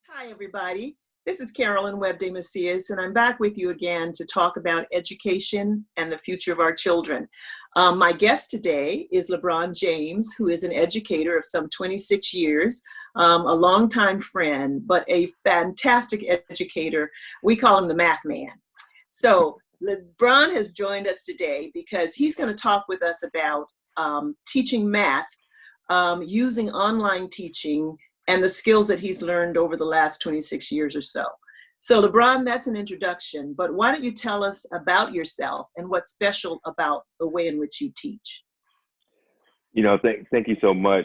Hi, everybody. This is Carolyn Webb de Macias, and I'm back with you again to talk about education and the future of our children. My guest today is LeBron James, who is an educator of some 26 years, a longtime friend, but a fantastic educator. We call him the Math Man. So LeBron has joined us today because he's going to talk with us about teaching math using online teaching and the skills that he's learned over the last 26 years or so. So LeBron, that's an introduction, but why don't you tell us about yourself and what's special about the way in which you teach? Thank you so much,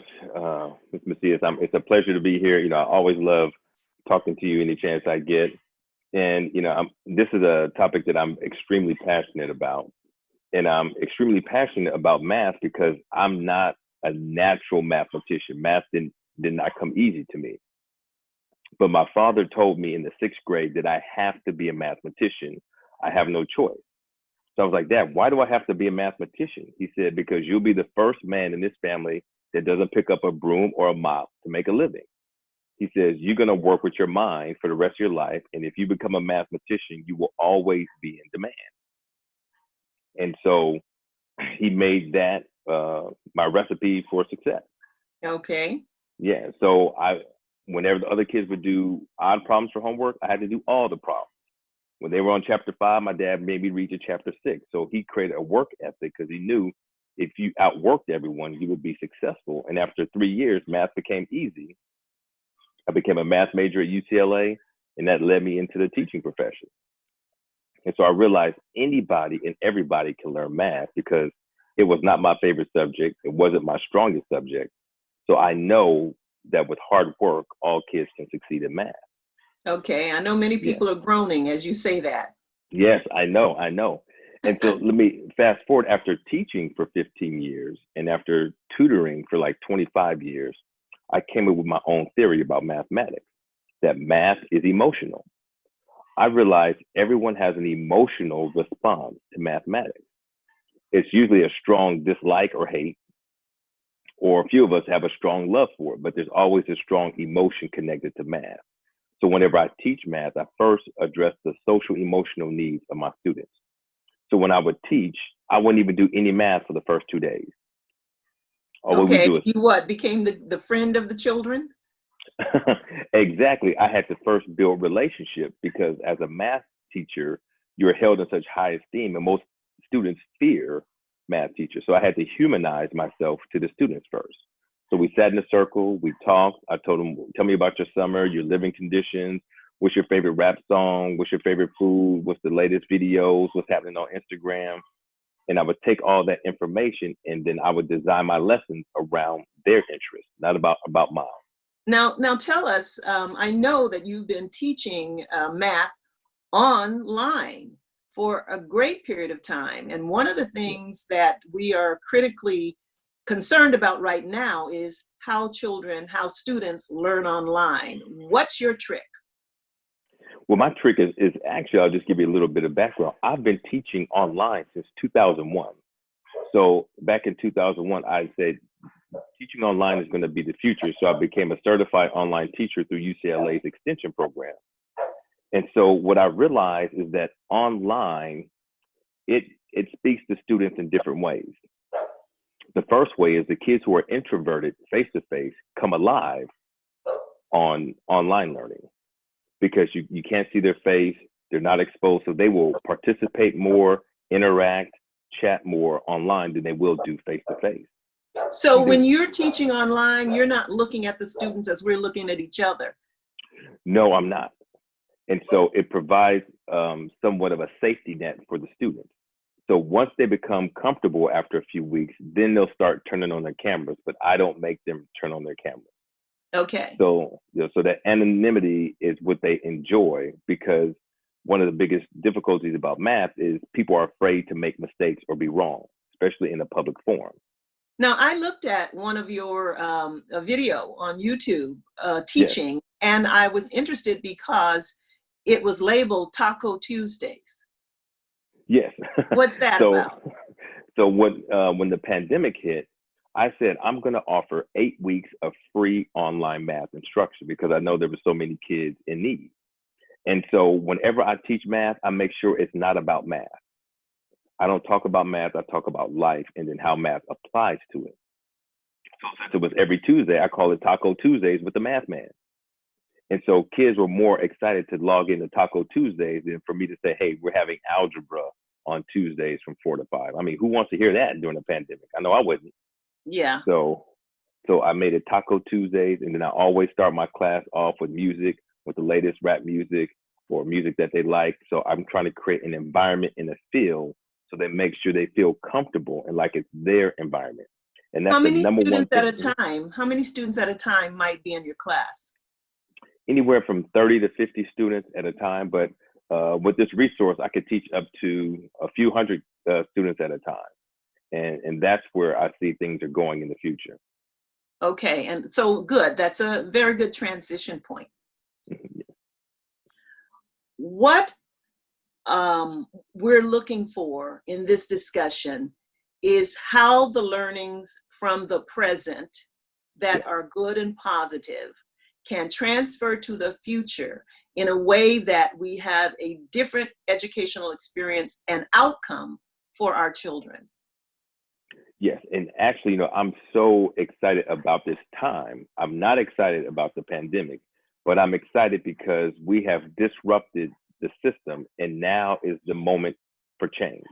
Ms. Macias. It's a pleasure to be here. I always love talking to you any chance I get. And, this is a topic that I'm extremely passionate about. And I'm extremely passionate about math because I'm not a natural mathematician. Math did not come easy to me. But my father told me in the 6th grade that I have to be a mathematician. I have no choice. So I was like, Dad, why do I have to be a mathematician? He said, because you'll be the first man in this family that doesn't pick up a broom or a mop to make a living. He says, you're going to work with your mind for the rest of your life. And if you become a mathematician, you will always be in demand. And so he made that my recipe for success. Okay. Yeah. So whenever the other kids would do odd problems for homework, I had to do all the problems. When they were on chapter 5, my dad made me read to chapter 6. So he created a work ethic because he knew if you outworked everyone, you would be successful. And after 3 years, math became easy. I became a math major at UCLA, and that led me into the teaching profession. And so I realized anybody and everybody can learn math because it was not my favorite subject. It wasn't my strongest subject. So I know that with hard work, all kids can succeed in math. Okay. I know many people are groaning as you say that. Yes, I know. And so let me fast forward after teaching for 15 years and after tutoring for like 25 years, I came up with my own theory about mathematics, that math is emotional. I realized everyone has an emotional response to mathematics. It's usually a strong dislike or hate, or a few of us have a strong love for it, but there's always a strong emotion connected to math. So whenever I teach math, I first address the social emotional needs of my students. So when I would teach, I wouldn't even do any math for the first 2 days. You became the friend of the children? Exactly. I had to first build relationship because as a math teacher, you're held in such high esteem and most students fear math teachers. So I had to humanize myself to the students first. So we sat in a circle, we talked. I told them, tell me about your summer, your living conditions. What's your favorite rap song? What's your favorite food? What's the latest videos? What's happening on Instagram? And I would take all that information and then I would design my lessons around their interests, not about mine. Now tell us, I know that you've been teaching math online for a great period of time. And one of the things that we are critically concerned about right now is how students learn online. What's your trick? Well, my trick is actually, I'll just give you a little bit of background. I've been teaching online since 2001. So back in 2001, I said, teaching online is going to be the future. So I became a certified online teacher through UCLA's extension program. And so what I realized is that online, it speaks to students in different ways. The first way is the kids who are introverted face-to-face come alive on online learning because you can't see their face, they're not exposed, so they will participate more, interact, chat more online than they will do face-to-face. So when you're teaching online, you're not looking at the students as we're looking at each other. No, I'm not. And so it provides somewhat of a safety net for the students. So once they become comfortable after a few weeks, then they'll start turning on their cameras, but I don't make them turn on their cameras. Okay. So that anonymity is what they enjoy because one of the biggest difficulties about math is people are afraid to make mistakes or be wrong, especially in a public forum. Now, I looked at one of your a video on YouTube teaching, yes. And I was interested because it was labeled Taco Tuesdays. Yes. What's that about? So when the pandemic hit, I said, I'm going to offer 8 weeks of free online math instruction because I know there were so many kids in need. And so whenever I teach math, I make sure it's not about math. I don't talk about math, I talk about life and then how math applies to it. So since it was every Tuesday, I call it Taco Tuesdays with the Math Man. And so kids were more excited to log into Taco Tuesdays than for me to say, hey, we're having algebra on Tuesdays from 4 to 5. I mean, who wants to hear that during the pandemic? I know I wouldn't. Yeah. So I made it Taco Tuesdays, and then I always start my class off with music, with the latest rap music or music that they like. So I'm trying to create an environment and a feel so they make sure they feel comfortable and like it's their environment. And that's How the many number one students at a thing. time? How many students at a time might be in your class? Anywhere from 30 to 50 students at a time. But with this resource, I could teach up to a few hundred students at a time. And that's where I see things are going in the future. Okay, and so good. That's a very good transition point. What we're looking for in this discussion is how the learnings from the present that are good and positive can transfer to the future in a way that we have a different educational experience and outcome for our children. Yes, and actually, I'm so excited about this time. I'm not excited about the pandemic, but I'm excited because we have disrupted the system, and now is the moment for change.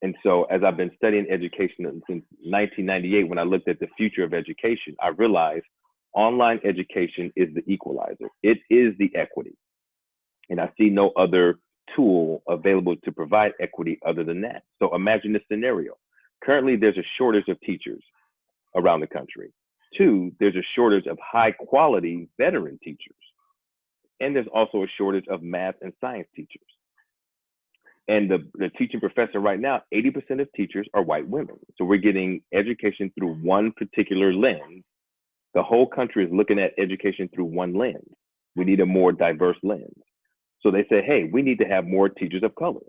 And so, as I've been studying education since 1998, when I looked at the future of education, I realized online education is the equalizer. It is the equity. And I see no other tool available to provide equity other than that. So imagine this scenario. Currently, there's a shortage of teachers around the country. 2, there's a shortage of high quality veteran teachers. And there's also a shortage of math and science teachers. And the teaching profession right now, 80% of teachers are white women. So we're getting education through one particular lens. The whole country is looking at education through one lens. We need a more diverse lens. So they say, hey, we need to have more teachers of color.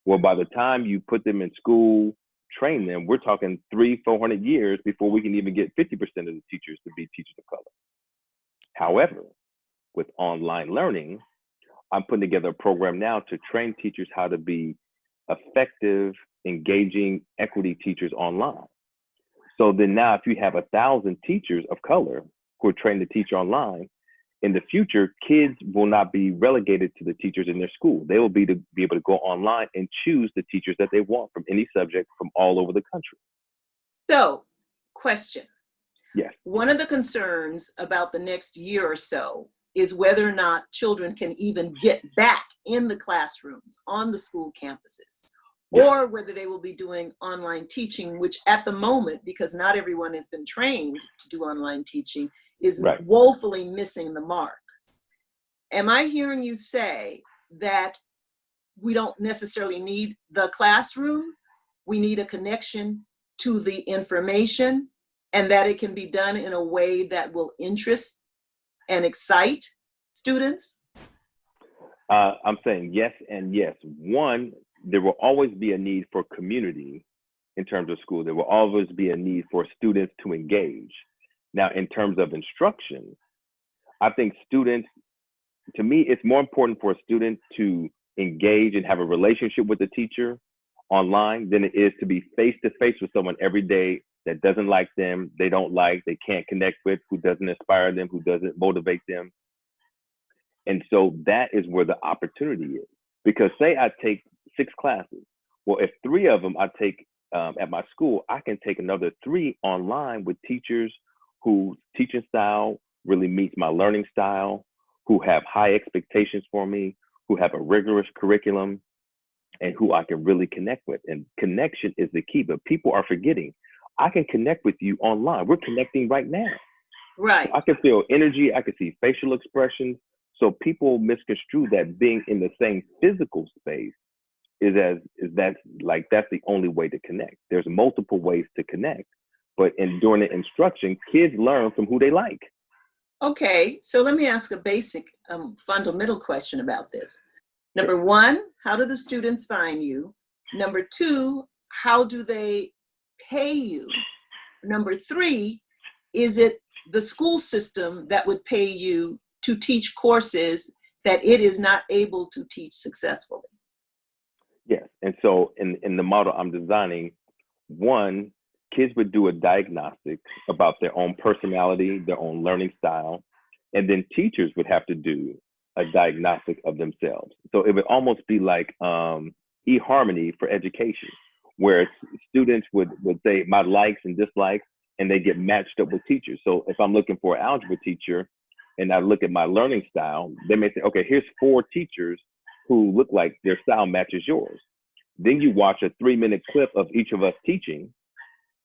Well, by the time you put them in school, train them, we're talking 300-400 years before we can even get 50% of the teachers to be teachers of color. However, with online learning, I'm putting together a program now to train teachers how to be effective, engaging equity teachers online. So then now if you have 1,000 teachers of color who are trained to teach online, in the future, kids will not be relegated to the teachers in their school. They will be able to go online and choose the teachers that they want from any subject from all over the country. So, question. Yes. One of the concerns about the next year or so is whether or not children can even get back in the classrooms on the school campuses, or whether they will be doing online teaching, which at the moment, because not everyone has been trained to do online teaching, is woefully missing the mark. Am I hearing you say that we don't necessarily need the classroom, we need a connection to the information, and that it can be done in a way that will interest and excite students? I'm saying yes and yes. One, there will always be a need for community in terms of school. There will always be a need for students to engage. Now, in terms of instruction, I think students, to me, it's more important for a student to engage and have a relationship with the teacher online than it is to be face to face with someone every day that doesn't like them, they don't like, they can't connect with, who doesn't inspire them, who doesn't motivate them. And so that is where the opportunity is. Because say I take 6 classes. Well, if 3 of them I take at my school, I can take another 3 online with teachers whose teaching style really meets my learning style, who have high expectations for me, who have a rigorous curriculum, and who I can really connect with. And connection is the key, but people are forgetting. I can connect with you online. We're connecting right now. Right. So I can feel energy. I can see facial expressions. So people misconstrue that being in the same physical space that's the only way to connect. There's multiple ways to connect, but during the instruction, kids learn from who they like. Okay, so let me ask a basic fundamental question about this. Number 1, how do the students find you? Number 2, how do they pay you number three, is it the school system that would pay you to teach courses that it is not able to teach successfully? Yes. And so in the model I'm designing, one, kids would do a diagnostic about their own personality, their own learning style, and then teachers would have to do a diagnostic of themselves. So it would almost be like eHarmony for education, where students would say my likes and dislikes, and they get matched up with teachers. So if I'm looking for an algebra teacher and I look at my learning style, they may say, okay, here's 4 teachers who look like their style matches yours. Then you watch a 3-minute clip of each of us teaching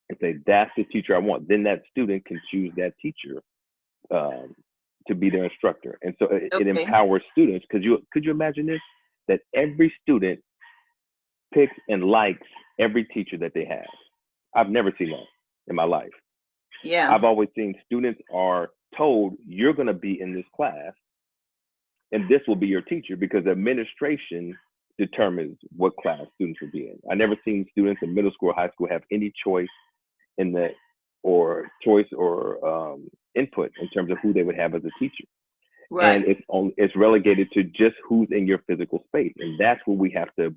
and say, that's the teacher I want. Then that student can choose that teacher to be their instructor. And so it empowers students. Could you imagine this? That every student picks and likes every teacher that they have. I've never seen that in my life. Yeah. I've always seen students are told, you're going to be in this class and this will be your teacher, because administration determines what class students will be in. I never seen students in middle school or high school have any choice in the or input in terms of who they would have as a teacher. Right. And it's relegated to just who's in your physical space. And that's where we have to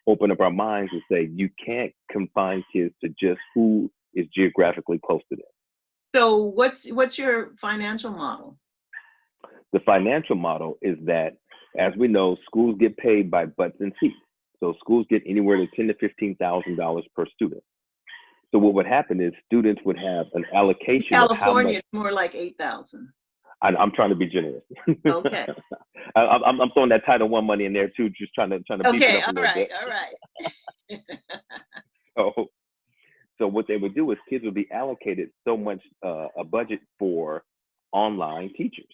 open up our minds and say, you can't confine kids to just who is geographically close to them. So what's your financial model? The financial model is that, as we know, schools get paid by butts and seats. So schools get anywhere to $10,000 to $15,000 per student. So what would happen is students would have an allocation. In California, of how much, it's more like 8,000. I'm trying to be generous. Okay. I'm throwing that Title I money in there too, just trying to beef it up a little bit. All right. So what they would do is kids would be allocated so much a budget for online teachers.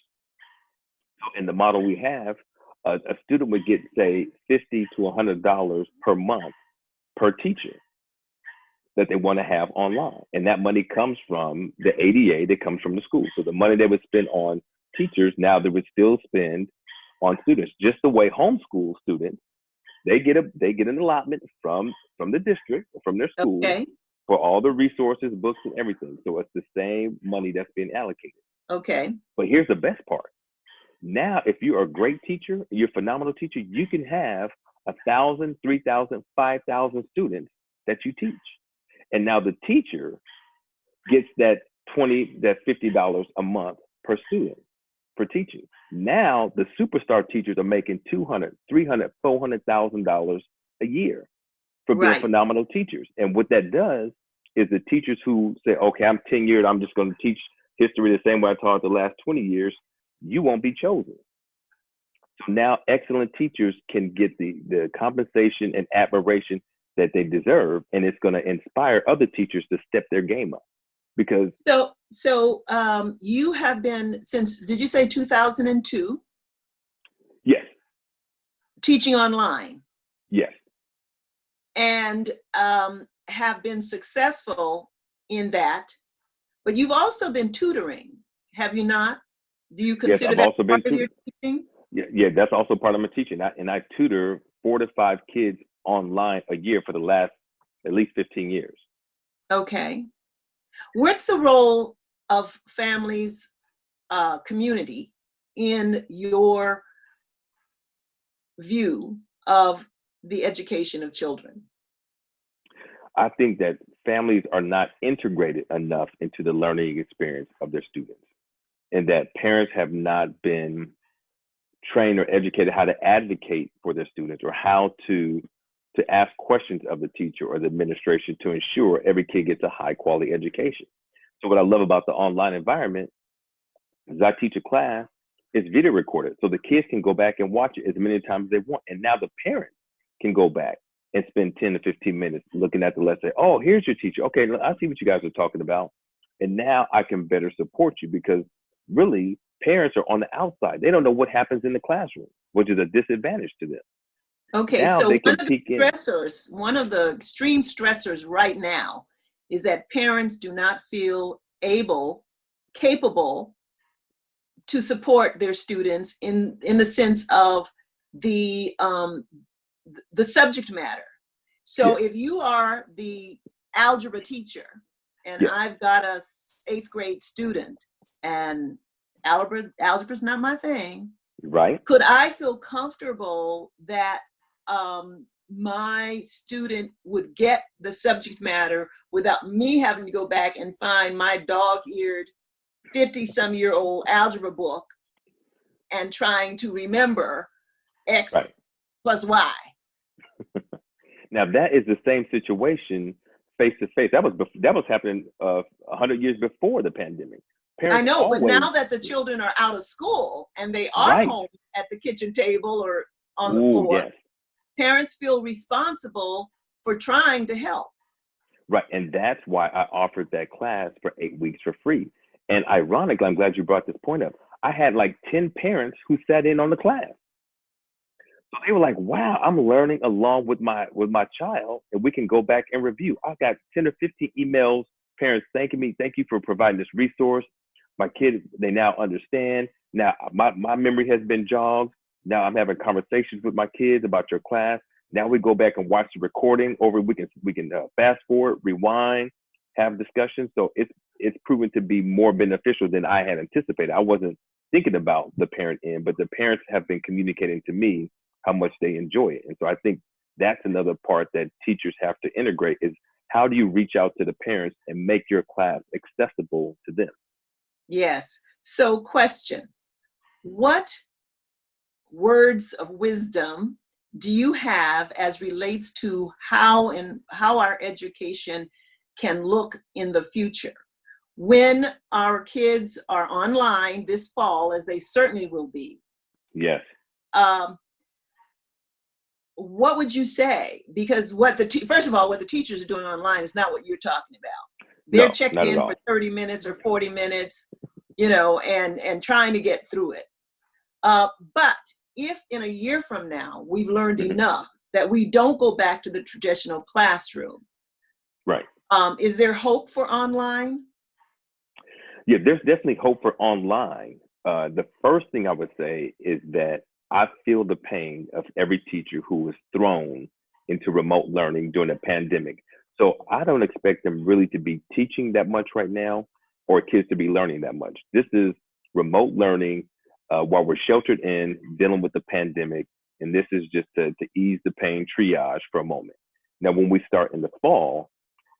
So in the model we have, a student would get, say, $50 to $100 per month per teacher that they want to have online. And that money comes from the ADA that comes from the school. So the money they would spend on teachers, now they would still spend on students. Just the way homeschool students, they get an allotment from the district or from their school for all the resources, books, and everything. So it's the same money that's being allocated. Okay. But here's the best part. Now, if you're a great teacher, you're a phenomenal teacher, you can have 1,000, 3,000, 5,000 students that you teach. And now the teacher gets that $50 a month per student for teaching. Now the superstar teachers are making $200,000, $300,000, $400,000 a year for being phenomenal teachers. And what that does is the teachers who say, okay, I'm tenured, I'm just going to teach history the same way I taught the last 20 years, you won't be chosen. So now excellent teachers can get the compensation and admiration that they deserve, and it's going to inspire other teachers to step their game up. Because so you have been, since, did you say 2002? Yes. Teaching online? Yes. And have been successful in that, but you've also been tutoring, have you not? Do you consider that also part of your teaching? Yeah, that's also part of my teaching. I tutor 4 to 5 kids online a year for the last at least 15 years. Okay. What's the role of families, community, in your view of the education of children? I think that families are not integrated enough into the learning experience of their students, and that parents have not been trained or educated how to advocate for their students, or how to ask questions of the teacher or the administration to ensure every kid gets a high quality education. So what I love about the online environment is I teach a class, it's video recorded. So the kids can go back and watch it as many times as they want. And now the parents can go back and spend 10 to 15 minutes looking at the lesson. Say, oh, here's your teacher. Okay, I see what you guys are talking about. And now I can better support you, because really parents are on the outside. They don't know what happens in the classroom, which is a disadvantage to them. Okay, now so one of the extreme stressors right now is that parents do not feel capable to support their students in the sense of the subject matter. So if you are the algebra teacher and Yeah. I've got a eighth grade student, and algebra's not my thing. Right. Could I feel comfortable that my student would get the subject matter without me having to go back and find my dog-eared 50-some-year-old algebra book and trying to remember X Right. plus Y? Now that is the same situation face to face. That was happening 100 years before the pandemic. I Parents know, but always now that the children are out of school and they are right. home at the kitchen table or on the Ooh, floor, yes. parents feel responsible for trying to help. Right. And that's why I offered that class for 8 weeks for free. And ironically, I'm glad you brought this point up. I had like 10 parents who sat in on the class. So they were like, wow, I'm learning along with my child, and we can go back and review. I got 10 or 15 emails, parents thanking me, thank you for providing this resource. My kids, they now understand. Now my memory has been jogged. Now I'm having conversations with my kids about your class. Now we go back and watch the recording over. We can fast forward, rewind, have discussions. So it's proven to be more beneficial than I had anticipated. I wasn't thinking about the parent end, but the parents have been communicating to me how much they enjoy it. And so I think that's another part that teachers have to integrate is how do you reach out to the parents and make your class accessible to them? Yes. So question, what words of wisdom do you have as relates to how our education can look in the future? When our kids are online this fall, as they certainly will be. Yes. What would you say? Because first of all, what the teachers are doing online is not what you're talking about. They're No, checking not at in all. for 30 minutes or 40 minutes, and trying to get through it. But if in a year from now, we've learned enough that we don't go back to the traditional classroom, right? Is there hope for online? Yeah, there's definitely hope for online. The first thing I would say is that I feel the pain of every teacher who was thrown into remote learning during the pandemic. So I don't expect them really to be teaching that much right now or kids to be learning that much. This is remote learning while we're sheltered in, dealing with the pandemic. And this is just to ease the pain, triage for a moment. Now, when we start in the fall,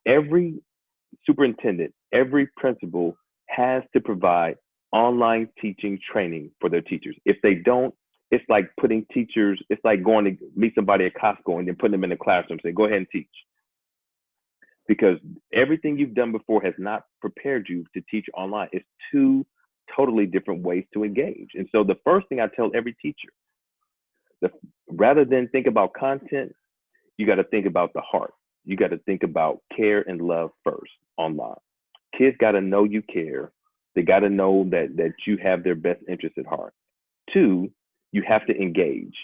every superintendent, every principal has to provide online teaching training for their teachers. If they don't, it's like putting teachers, it's like going to meet somebody at Costco and then putting them in the classroom and say, go ahead and teach. Because everything you've done before has not prepared you to teach online. It's two totally different ways to engage. And so the first thing I tell every teacher, rather than think about content, you got to think about the heart. You got to think about care and love first online. Kids got to know you care. They got to know that you have their best interest at heart. Two, you have to engage.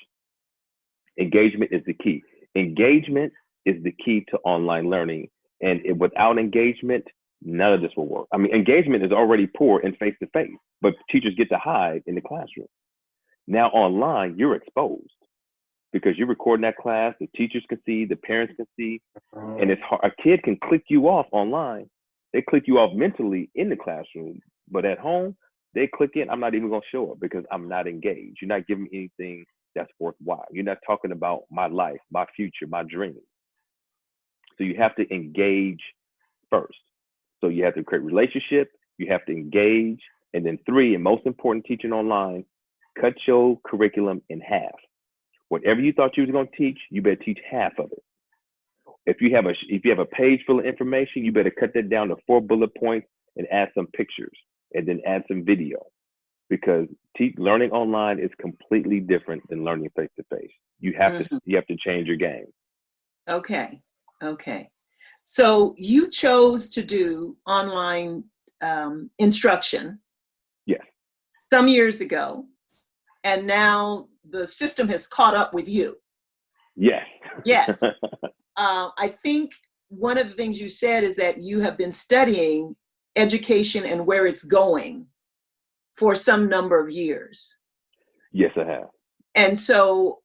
Engagement is the key. Engagement is the key to online learning. And without engagement, none of this will work. I mean, engagement is already poor in face-to-face, but teachers get to hide in the classroom. Now online, you're exposed because you're recording that class. The teachers can see, the parents can see, and it's hard. A kid can click you off online. They click you off mentally in the classroom, but at home, they click in. I'm not even going to show up because I'm not engaged. You're not giving me anything that's worthwhile. You're not talking about my life, my future, my dreams. So you have to engage first. So you have to create relationship. You have to engage. And then three, and most important, teaching online, cut your curriculum in half. Whatever you thought you was going to teach, you better teach half of it. If you have a page full of information, you better cut that down to 4 bullet points and add some pictures and then add some video, because learning online is completely different than learning face to face. You have to change your game. Okay. So you chose to do online instruction. Yes. Some years ago, and now the system has caught up with you. Yes. Yes. I think one of the things you said is that you have been studying education and where it's going for some number of years. Yes, I have. And so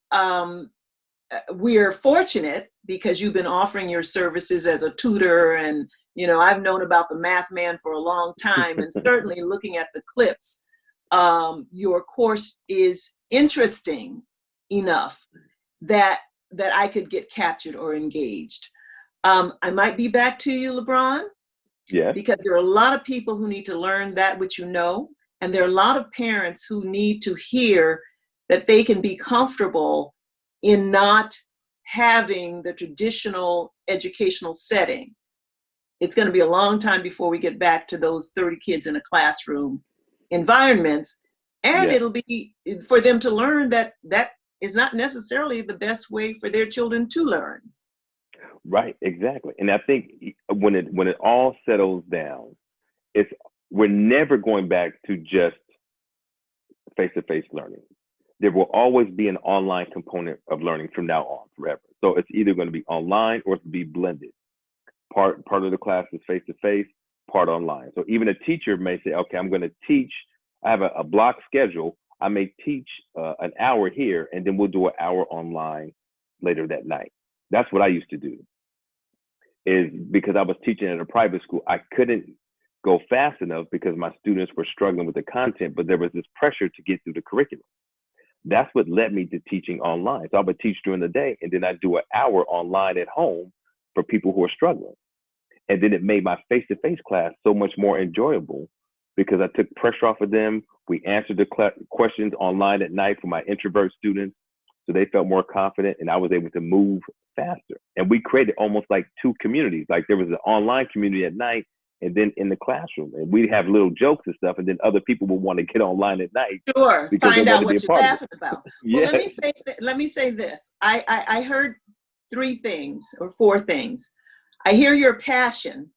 we're fortunate because you've been offering your services as a tutor and I've known about the Math Man for a long time, and certainly looking at the clips, your course is interesting enough that I could get captured or engaged. I might be back to you, LeBron, Yes. because there are a lot of people who need to learn that which and there are a lot of parents who need to hear that they can be comfortable in not having the traditional educational setting. It's going to be a long time before we get back to those 30 kids in a classroom environments. And it'll be for them to learn that that is not necessarily the best way for their children to learn. Right, exactly. And I think when it all settles down, we're never going back to just face-to-face learning. There will always be an online component of learning from now on forever. So it's either going to be online or it's be blended. Part of the class is face-to-face, part online. So even a teacher may say, okay, I'm going to teach, I have a block schedule. I may teach an hour here, and then we'll do an hour online later that night. That's what I used to do. Is because I was teaching at a private school, I couldn't go fast enough because my students were struggling with the content, but there was this pressure to get through the curriculum. That's what led me to teaching online. So I would teach during the day, and then I'd do an hour online at home for people who are struggling. And then it made my face-to-face class so much more enjoyable because I took pressure off of them. We answered the questions online at night for my introvert students, so they felt more confident, and I was able to move faster. And we created almost like two communities. Like there was an online community at night, and then in the classroom, and we'd have little jokes and stuff, and then other people would want to get online at night. Sure, find out what you're laughing about. Well, Yes. let me say this. I heard three things or four things. I hear your passion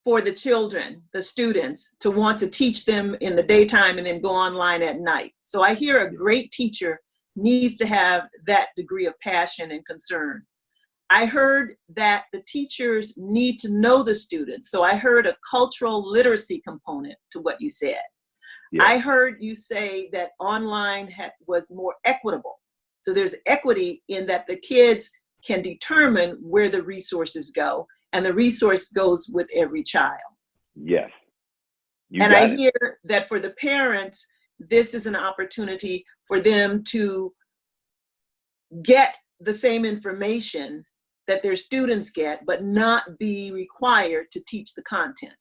for the children, the students, to want to teach them in the daytime and then go online at night. So I hear a great teacher needs to have that degree of passion and concern. I heard that the teachers need to know the students. So I heard a cultural literacy component to what you said. Yeah. I heard you say that online was more equitable. So there's equity in that the kids can determine where the resources go, and the resource goes with every child. Yes. And I hear that for the parents, this is an opportunity for them to get the same information that their students get, but not be required to teach the content.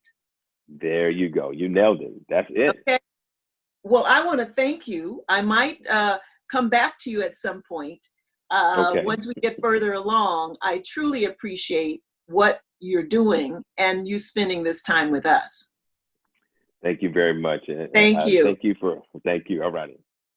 There you go. You nailed it. That's it. Okay. Well, I want to thank you. I might come back to you at some point. Once we get further along. I truly appreciate what you're doing and you spending this time with us. Thank you very much. Thank you. Thank you. All righty.